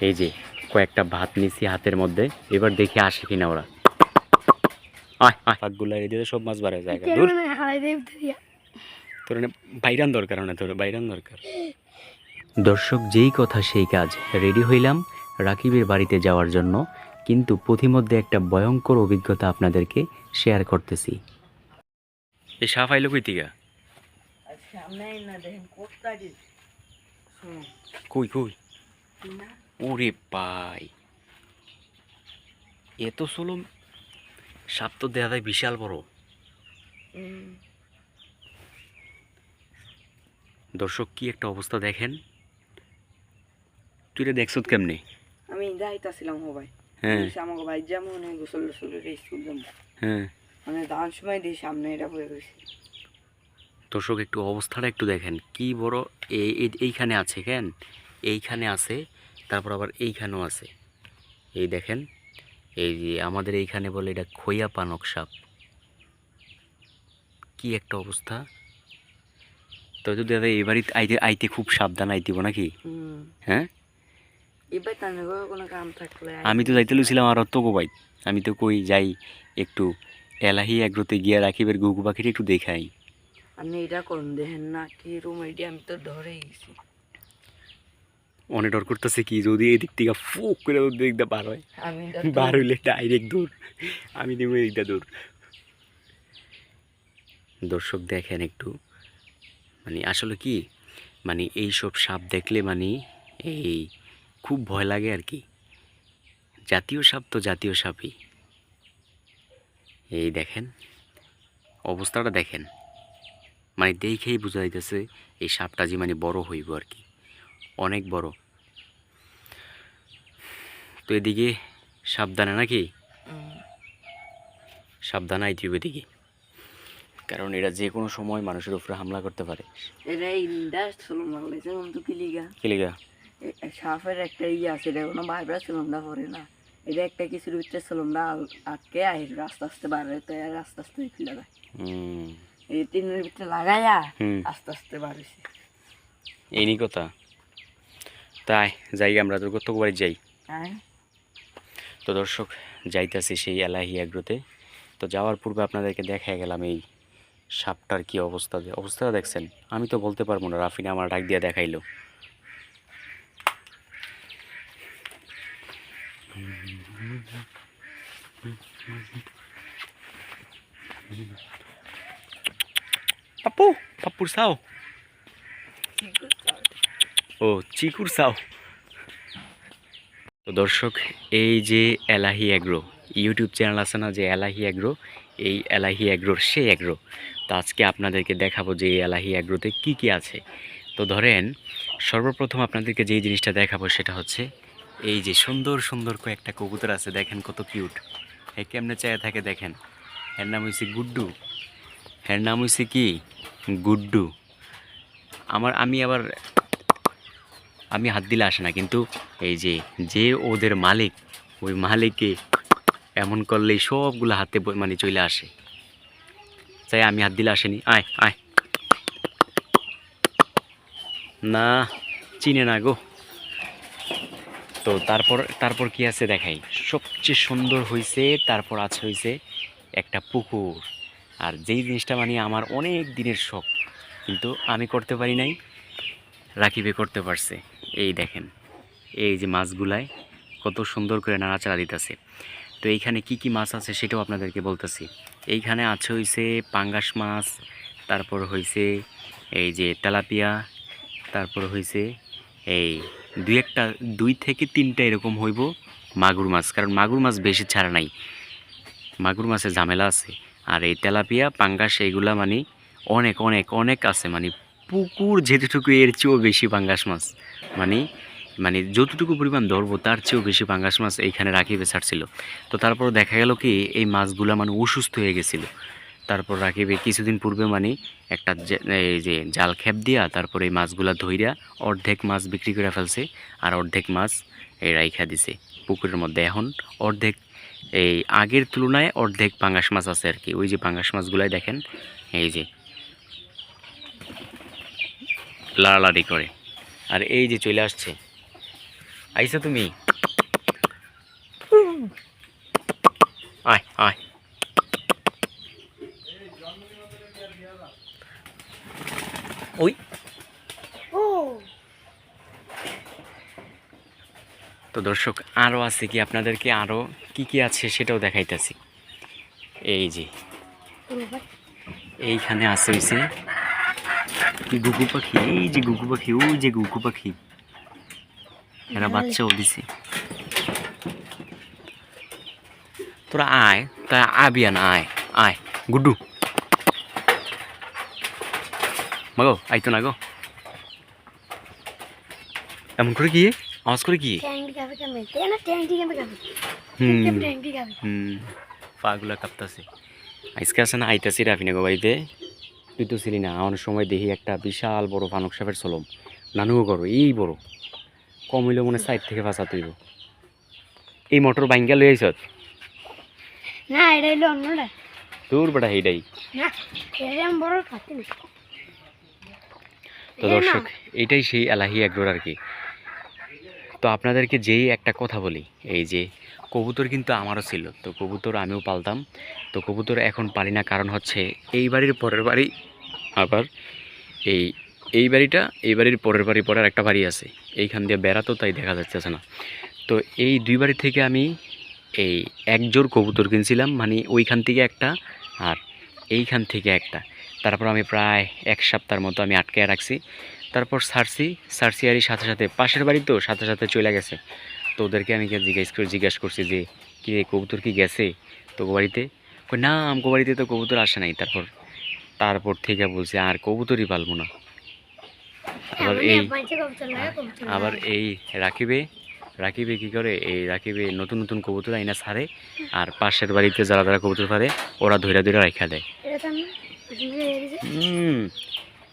এই যে কয়েকটা ভাত নিছি হাতের মধ্যে, এবার দেখি আসে কিনা ওরা। ভাতগুলো এই দিয়ে সব মাছ বাড়ে জায়গা দূর তোর বাইরান দরকার না, তোর বাইরান দরকার। দর্শক, যেই কথা সেই কাজ, রেডি হইলাম রাকিবের বাড়িতে যাওয়ার জন্য, কিন্তু পথিমধ্যে একটা ভয়ঙ্কর অভিজ্ঞতা আপনাদেরকে শেয়ার করতেছি। এই সাপ আইলো কই থেকে? কই কই? ওরে পাই, এত চলো সাপ তো দেখা যায় বিশাল বড়। দর্শক, কি একটা অবস্থা দেখেন। তুই দেখছ কেমনে? আমি যাইতাছিলাম ভাই। হ্যাঁ আমাকে ভাই যেমন গোসল টোসল স্কুল যাবো। হ্যাঁ, মানে দান সময় দিয়ে সামনে এটা বয়ে রয়েছে। দর্শক একটু অবস্থাটা একটু দেখেন, কি বড়। এইখানে আছে কেন, এইখানে আছে, তারপর আবার এইখানেও আছে। এই দেখেন, এই যে আমাদের এইখানে বলে এটা খইয়া পানক সাপ। কি একটা অবস্থা। তো যদি দাদা এবারই আইতে আইতে খুব সাবধান আইতিব নাকি? হ্যাঁ, এবার তার কোনো কাম থাকলে আমি তো যাইতে লুছিলাম আর তো গো ভাই, আমি তো কই যাই একটু এলাহি এগ্রোতে গিয়া রাখিবের গুগু পাখিটা একটু দেখাই। আপনি এটা করুন, দেখেন না কি রুম এটি, আমি তো ধরে গেছি। অনেক ডর করতেছে কি যদি এদিক থেকে ফুক করে দিকটা বার হয়, আমি বার হইলে ডাইরেক্ট দূর, আমি দেবো এদিকটা দূর। দর্শক দেখেন একটু, মানে আসলে কি, মানে এইসব সাপ দেখলে মানে এই খুব ভয় লাগে আর কি। জাতীয় সাপ তো জাতীয় সাপই। এই দেখেন অবস্থাটা দেখেন, মানে দেখেই বোঝা যাইতেছে এই সাপটা যে মানে বড় হইব আর কি, অনেক বড়। তো এদিকে সাবধানে নাকি, সাবধানে আইতে হবে এদিকে, কারণ এরা যে কোনো সময় মানুষের উপরে হামলা করতে পারে। এটা ইন্ডাস্ট চলুন লাগলে যেমন তো কিলিগা কিলিগা সাপের একটা ইয়ে আছে, এটা কোনো ভাইব্রা চলুনটা পরে না। এটা একটা কিছুর ভিতরে চলুনটা আটকে আয় আস্তে আস্তে বাড়ে, তো আস্তে আস্তে খুলে যায়। এই তিনের ভিতরে লাগাইয়া আস্তে আস্তে বাড়েছে। এই নি কথা। তাই যাই, আমরা তো কত বাড়ি যাই। তো দর্শক, যাইতেছি সেই এলাহি এগ্রোতে। তো যাওয়ার পূর্বে আপনাদেরকে দেখা গেলাম এই সাপটার কি অবস্থা, অবস্থাটা দেখছেন। আমি তো বলতে পারবো না, রাফিনা আমার ডাক দিয়ে দেখাইলো। পাপ্পু, পাপ্পুর সাও, ও চিকুর সাও। তো দর্শক, এই যে এলাহি এগ্রো ইউটিউব চ্যানেল আছে না, যে এলাহি এগ্রো, এই এলাহি এগ্রোর সেই এগ্রো। তো আজকে আপনাদেরকে দেখাবো যে এই এলাহি এগ্রোতে কি কি আছে। তো ধরেন সর্বপ্রথম আপনাদেরকে যেই জিনিসটা দেখাবো সেটা হচ্ছে এই যে সুন্দর সুন্দর কয়েকটা কবুতর আছে, দেখেন কত কিউট। এ কেমনে চায়া থাকে দেখেন। এর নাম হয়েছে গুড্ডু, এর নাম হয়েছে কি গুড্ডু। আমি হাত দিলে আসে না, কিন্তু এই যে যে ওদের মালিক, ওই মালিককে এমন করলেই সবগুলো হাতে মানে চলে আসে। তাই আমি হাত দিলে আসেনি। আয় আয়, না চিনে না গো। তো তারপর কি আছে দেখাই, সবচেয়ে সুন্দর হয়েছে, তারপর আছে হয়েছে একটা পুকুর। আর যেই জিনিসটা মানে আমার অনেক দিনের শখ, কিন্তু আমি করতে পারি নাই, রাকিবে করতে পারছে। এই দেখেন, এই যে মাছগুলায় কত সুন্দর করে নাড়াচাড়া দিতেছে। তো এইখানে কি কি মাছ আছে সেটাও আপনাদেরকে বলতেছি। এইখানে আছে হইছে পাঙ্গাস মাছ, তারপর হইছে এই যে তেলাপিয়া, তারপর হইছে এই দুই থেকে তিনটা এরকম হইব মাগুর মাছ, কারণ মাগুর মাছ বেশি ছাড়া নাই, মাগুর মাছের ঝামেলা আছে। আর এই তেলাপিয়া পাঙ্গাস এইগুলা মানে অনেক অনেক অনেক আছে, মানে পুকুর যেটুকু এর চেয়েও বেশি পাঙ্গাস মাছ, মানে মানে যতটুকু পরিমাণ ধরবো তার চেয়েও বেশি পাঙ্গাস মাছ এইখানে রাকিবে ছাড়ছিল। তো তারপর দেখা গেল কি এই মাছগুলা মানে অসুস্থ হয়ে গেছিলো। তারপর রাকিবে কিছুদিন পূর্বে মানে একটা এই যে জাল খেপ দিয়া তারপর এই মাছগুলা ধইরা অর্ধেক মাছ বিক্রি করে ফেলছে, আর অর্ধেক মাছ এই রাইখা দিছে পুকুরের মধ্যে। এখন অর্ধেক এই আগের তুলনায় অর্ধেক পাঙ্গাস মাছ আছে আর কি। ওই যে পাঙ্গাস মাছগুলাই দেখেন, এই যে লাড়ালাড়ি করে, আর এই যে চলে আসছে আইসা তুমি? আয় আয়। ওই তো দর্শক আরও আছে কি, আপনাদেরকে আরও কি কি আছে সেটাও দেখাইতেছি। এই যে এইখানে আছে হইছে গুগু পাখি, এই যে গুগু পাখি, ওই যে গুগু পাখি, এরা বাচ্চাও দিছে। তোরা আয়, তা আবিয়া না, আয় আয় গুড্ডু, মাগো আইতো না গো, এমন করে কি আওয়াজ করে কি? পাগুলা কাঁপতাছে। আজকে আছে না আইতাছি রাফিনা গো বাড়িতে, তুই তো ছিলি না, আমার সময় দেখি একটা বিশাল বড় ফানুক সাপের চলম, নানুও করো এই বড়, কম হইলে মনে সাইড থেকে ফাঁসা তুইব। এই মোটর বাইঙ্গা লই আইস? না এটা হইলো অন্যটা। তোর বেটা এইটাই। না এটা আমি বড় খাচ্ছি না। তো দর্শক এইটাই সেই এলাহি এগ্রোর আর কি। তো আপনাদেরকে যেই একটা কথা বলি, এই যে কবুতর কিন্তু আমারও ছিল, তো কবুতর আমিও পালতাম। তো কবুতর এখন পালি না, কারণ হচ্ছে এই বাড়ির পরের বাড়ি, আবার এই বাড়িটা, এই বাড়ির পরের বাড়ি, পরের একটা বাড়ি আছে, এইখান দিয়ে বেড়াতো, তাই দেখা যাচ্ছে না। তো এই দুই বাড়ি থেকে আমি এই এক জোড় কবুতর কিনছিলাম, মানে ওইখান থেকে একটা আর এইখান থেকে একটা। তারপর আমি প্রায় এক সপ্তাহের মতো আমি আটকে রাখছি, তারপর সারছি আরই সাথে সাথে পাশের বাড়ি তো সাথে সাথে চলে গেছে। তো ওদেরকে আমি জিজ্ঞেস করছি যে কি রে কবুতর কি গেছে তোকে বাড়িতে? কই না আমগো বাড়িতে তো কবুতর আসে নাই। তারপর থেকে বলছে আর কবুতরই পালবো না। আবার এই রাকিবে কি করে, এই রাকিবে নতুন নতুন কবুতর আইনা ছাড়ে, আর পাশের বাড়িতে যারা যারা কবুতর পারে ওরা ধইরা রাখা দেয়।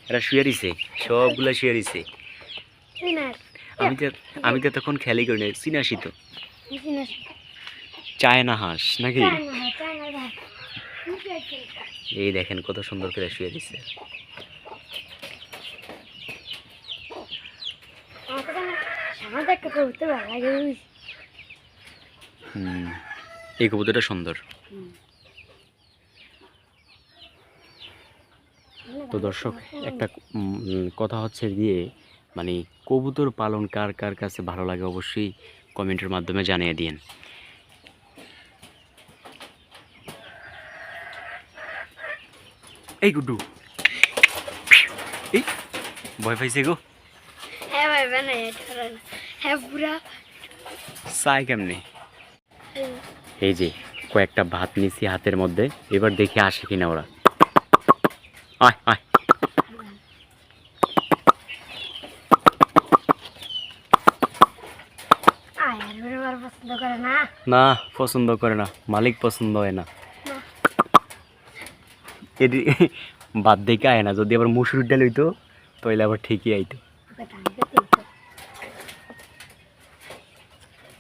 এরা শুয়ে দিছে, সবগুলা শুয়ে দিছে। আমি তো তখন খেয়ালই করি না, চিনাসি তো চায়না হাঁস নাকি। এই দেখেন কত সুন্দর করে শুয়ে দিছে। এই কবুতরটা সুন্দর। তো দর্শক একটা কথা হচ্ছে গিয়ে, মানে কবুতর পালন কার কার কাছে ভালো লাগে অবশ্যই কমেন্টের মাধ্যমে জানিয়ে দিন। এই গুড্ডু এই ভয় পাইছে গো। হ্যাঁ ভাই বানাই হ্যাঁ পুরা চাই কেমনে। এই যে কয়েকটা ভাত নিছি হাতের মধ্যে, এবার দেখি আসে কিনা ওরা। আয় আয় না, পছন্দ করে না, মালিক পছন্দ হয় না। এটি বাদ দেখে আয় না, যদি আবার মুসুর ডাল হইতো তাহলে আবার ঠিকই আইতো।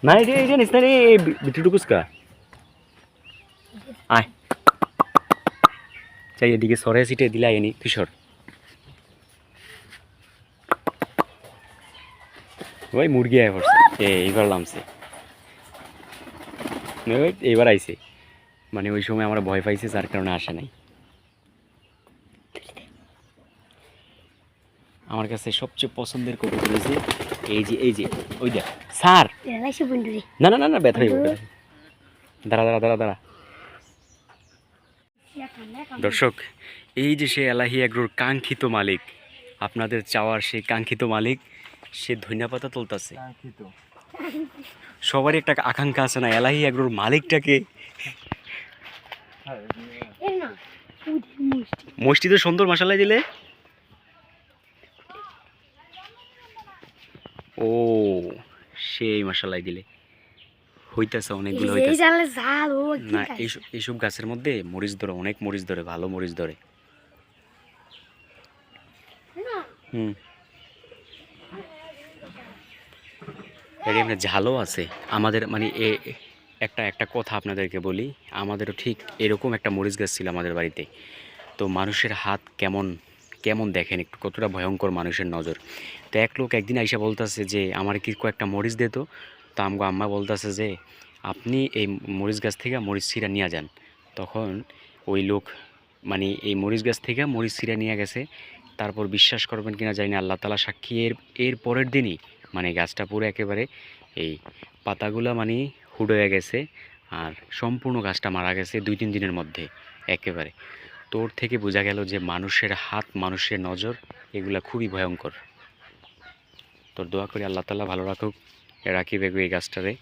না এটা নিস না রে, বিটুটুকুসকা আয় চাই এদিকে সরে সিটে দিলে আইনি কিশোর। ওই মুরগি আয় পড়ছে, এইবার নামছে, এইবার আইছে, মানে ওই সময় আমরা ভয় পাইছে যার কারণে আসে নাই। আমার কাছে সবচেয়ে পছন্দের কবুতর হয়েছে এই যে ওই দেখ স্যার। না না না না ব্যথা হইব, দাঁড়া দাঁড়া দাঁড়া দাঁড়া। দর্শক এই যে সে এলাহি এগ্রোর কাঙ্ক্ষিত মালিক, আপনাদের চাওয়ার সেই কাঙ্ক্ষিত মালিক, সে ধনিয়া পাতা তুলতাছে। সবারই একটা আকাঙ্ক্ষা আছে না, এলাহি এগ্রোর মালিকটাকে। মসটি তো সুন্দর মশালাই দিলে। ও সেই মশালাই দিলে হইতাছে, অনেকগুলো হইতাছে না। এইসব গাছের মধ্যে মরিচ ধরে, অনেক মরিচ ধরে, ভালো মরিচ ধরে। এমনি ঝালও আছে আমাদের, মানে একটা কথা আপনাদেরকে বলি, আমাদেরও ঠিক এরকম একটা মরিচ গাছ ছিল আমাদের বাড়িতে। তো মানুষের হাত কেমন কেমন দেখেন একটু কতটা ভয়ঙ্কর মানুষের নজর। তো এক লোক একদিন আইসা বলতেছে যে আমার কি কয়েকটা মরিচ দে তো। তো আমগো আম্মা বলতেছে যে আপনি এই মরিচ গাছ থেকে মরিচ ছিঁড়া নিয়ে যান। তখন ওই লোক মানে এই মরিচ গাছ থেকে মরিচ ছিঁড়া নিয়ে গেছে। তারপর বিশ্বাস করবেন কিনা জানি না, আল্লাহ তাআলা সাক্ষী, এর পরের দিনই মানে গাছটা পুরো একেবারে এই পাতাগুলা মানে হুড়ে গেছে, আর সম্পূর্ণ গাছটা মারা গেছে 2-3 দিনের মধ্যে একেবারে। তোর থেকে বোঝা গেল যে মানুষের হাত, মানুষের নজর এগুলা খুবই ভয়ঙ্কর। তোর দোয়া করি আল্লাহ তাআলা ভালো রাখুক রাকিব বেগু এই গাছটারে,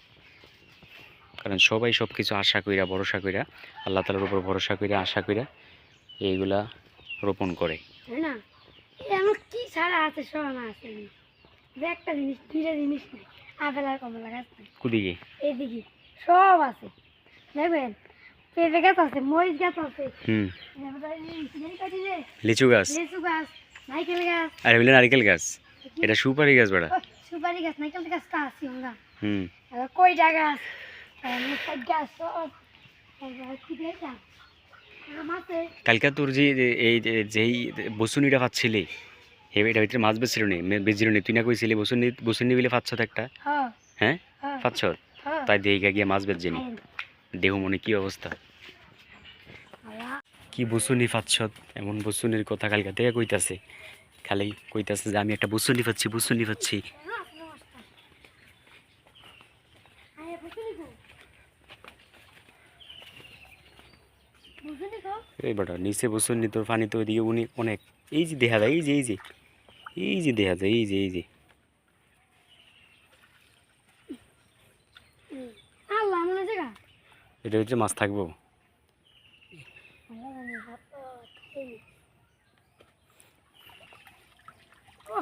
কারণ সবাই সব কিছু আশা কইরা ভরসা কইরা আল্লাহ তাআলার উপর ভরসা কইরা আশা কইরা এইগুলা রোপণ করে। তাই না? আমার কি ছাড়া আছে সব আমার আছে, যে একটা জিনিস দুইটা জিনিস নেই, আপেল আর কমলা গাছ নেই। কুদিকে এইদিকে সব আছে, দেখবেন পেঁপে গাছ আছে, মরিচ গাছ আছে, লিচু গাছ, লিচু গাছ, নারকেল গাছ, আর এগুলো নারকেল গাছ, এটা সুপারি গাছ বেড়া। সুপারি গাছ, নারকেল গাছটা আছে আমরা, হুম কইটা গাছ, মুসাই গাছ সব কি দেখা আম আছে। কালকা তোর যে এই যেই বসুনিটা পাচ্ছিলি এটার ভিতরে মাছ বেছিল নি, বেছিল নি, তুই না কইছিলি বসুনি বিলে পাচ্ছ একটা, হ্যাঁ হ্যাঁ হ্যাঁ পাচ্ছ, হ্যাঁ তাই দেখে গিয়ে মাছ বেচছিনি। দেহ মনে কি অবস্থা, কি বসুনি পাচ্ছ, এমন বসুনির কথা কালকা থেকে কইতাছে, খালি কইতাছে যে আমি একটা বসুনি পাচ্ছি, বসুনি পাচ্ছি। এই বেটা নিচে বসুনি, তোর পানি তো ওইদিকে উনি অনেক, এই যে দেখা যায়, এই যে এই যে এই যে দেখা যায়, এই যে এই যে আল্লাহ মনে জায়গা এটার ভিতরে মাছ থাকবো।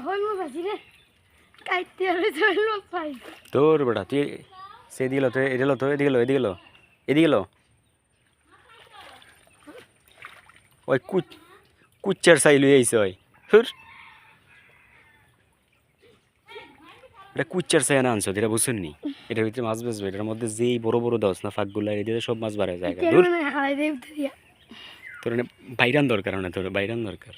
হইল পাইছি রে, কাইতে হইল পাই তোর বেটা তুই সে দিল তো এদিকে তো এদিকে এদিকে এদিকে ওই কুচ্চার চাই লই আইছে ওই হুর, এটা কুচ্চার চাই না আনছো, এটা বুঝছেন নি, এটার ভিতরে মাছ বেচবে, এটার মধ্যে যেই বড় বড় দশ না ফাঁকগুলা এদিকে সব মাছ বাড়ায় জায়গা দূর। তোর বাইরান দরকার না, তোর বাইরান দরকার।